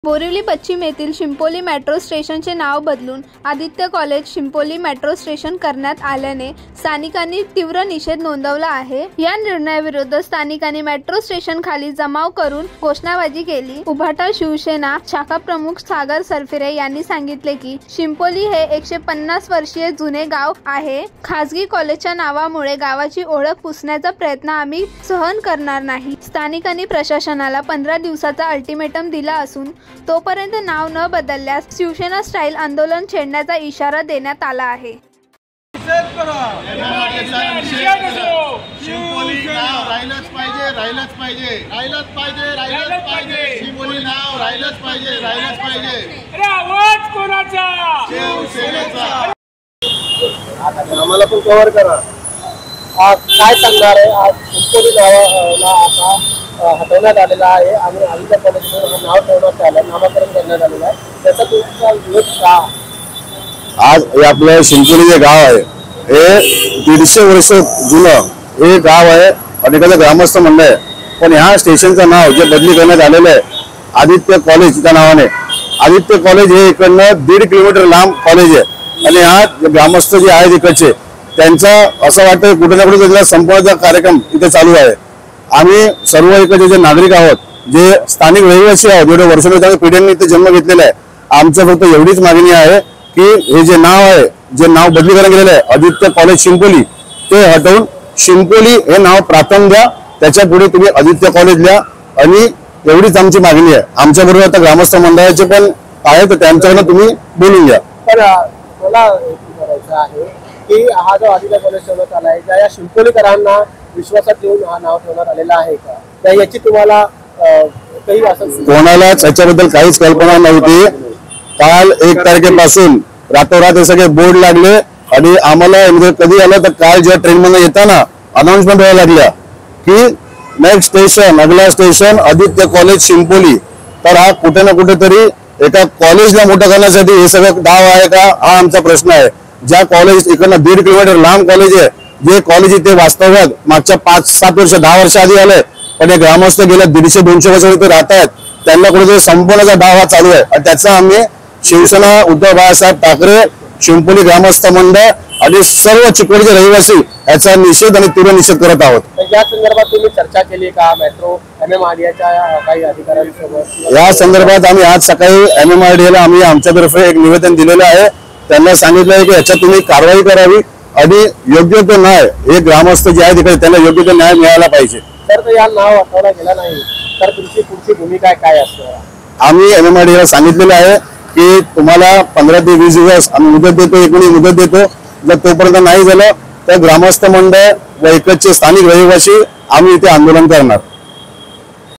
बोरिवली पश्चिम येथील शिंपोली मेट्रो स्टेशनचे नाव बदलून आदित्य कॉलेज शिंपोली मेट्रो स्टेशन करण्यात आल्याने स्थानिकांनी तीव्र निषेध नोंदवला आहे। या निर्णयाविरोधात स्थानिकांनी मेट्रो स्टेशन खाली जमाव करून घोषणाबाजी केली। उभाटा शिवसेना शाखा प्रमुख सागर सरफिरे यांनी सांगितले की शिंपोली हे 150 वर्षीय जुने गाव आहे। खासगी कॉलेजच्या नावामुळे गावाची ओळख पुसण्याचा प्रयत्न आम्ही सहन करणार नाही। स्थानिकांनी प्रशासनाला 15 दिवसाचा अल्टिमेटम दिला असून तोपर्यंत नाव न बदलल्यास शिवसेना स्टाईल आंदोलन छेडण्याचा इशारा देण्यात आला आहे। आम्हाला पण कव्हर करा। काय सांगणार आहे? आज शिंपोली नावाला आता हटवण्यात आलेला आहे आणि आदित्य कॉलेजमध्ये नाव ठेवण्यात आलं, नामकरण करण्यात आलेलं आहे। त्याचा तुमचा विरोध का? आज हे आपलं शिंपोली जे गाव आहे हे 150 वर्ष जुनं हे गाव आहे, अनेकांचं ग्रामस्थ मंडळ आहे। पण ह्या स्टेशनचं नाव जे बदली करण्यात आलेलं आहे आदित्य कॉलेज त्या नावाने, आदित्य कॉलेज हे इकडनं 1.5 किलोमीटर लांब कॉलेज आहे आणि हा ग्रामस्थ जे आहेत इकडचे त्यांचा असं वाटतं कुठे ना कुठे त्यांचा संपवण्याचा कार्यक्रम इथे चालू आहे। आम्ही सर्व इकडचे जे नागरिक आहोत, जे स्थानिक रहिवासी आहोत, जेवढे वर्षानुवर्षे पिढ्यांनी इथे जन्म घेतलेला आहे, आमचं फक्त एवढीच मागणी आहे की हे जे नाव आहे, जे नाव बदलीकरण केलेलं आहे आदित्य कॉलेज शिंपोली, ते हटवून शिंपोली हे नाव प्राथम द्या, त्याच्या पुढे तुम्ही आदित्य कॉलेज द्या आणि एवढीच आमची मागणी आहे। आमच्या बरोबर आता ग्रामस्थ मंडळाचे पण आहे, तर त्यांच्याकडनं तुम्ही बोलून घ्या। पण मला विचारायचं आहे की हा जो आदित्य कॉलेज ठेवण्यात आला आहे, या शिंपोलीकरांना विश्वासात घेऊन हा नाव ठेवण्यात आलेला आहे का? त्या याची तुम्हाला काही असं कोणालाच याच्याबद्दल काहीच कल्पना नव्हती। काल 1 तारखेपासून रातोरात हे सगळे बोर्ड लागले आणि आम्हाला म्हणजे कधी आलं तर काल ज्या ट्रेन मध्ये येताना अनाउन्समेंट व्हायला लागल्या की नेक्स्ट स्टेशन, अगला स्टेशन आदित्य कॉलेज शिंपोली। तर हा कुठे ना कुठेतरी एका कॉलेजला मोठं करण्यासाठी हे सगळं डाव आहे का, हा आमचा प्रश्न आहे। ज्या कॉलेज इकडनं 1.5 किलोमीटर लांब कॉलेज आहे, जे कॉलेज इथे वास्तव्यात मागच्या 5-7 वर्ष 10 वर्ष आधी आले, पण हे ग्रामस्थ गेल्या 150-200 वर्ष इथे राहत आहेत, त्यांना कुठेतरी संपवण्याचा डाव हा चालू आहे आणि त्याचा आम्ही शिवसेना उद्धव बाळासाहेब ठाकरे शिंपोली ग्रामस्थ मंडळ आणि सर्व चिकोडीचे रहिवासी याचा निषेध आणि तीव्र निषेध करत आहोत। या संदर्भात तुम्ही चर्चा केली का मेट्रो MMRDAच्या काही अधिकाऱ्यांसोबत? या संदर्भात आम्ही आज सकाळी MMRDAला आम्ही आमच्यातर्फे एक निवेदन दिलेलं आहे। त्यांना सांगितलं आहे की याच्यात तुम्ही कारवाई करावी आणि योग्य तो न्याय हे ग्रामस्थ जे आहेत तिकडे त्यांना योग्य तो न्याय मिळाला पाहिजे। तर या नाव हटवला गेला नाही तर तुमची पुढची भूमिका काय असणार? आम्ही MMRDAला सांगितलेलं आहे की तुम्हाला 15 ते 20 दिवस आम्ही मुदत देतो, एकूण मुदत देतो। जर तोपर्यंत नाही झालं तर ग्रामस्थ मंडळ व इकडचे स्थानिक रहिवासी आम्ही इथे आंदोलन करणार।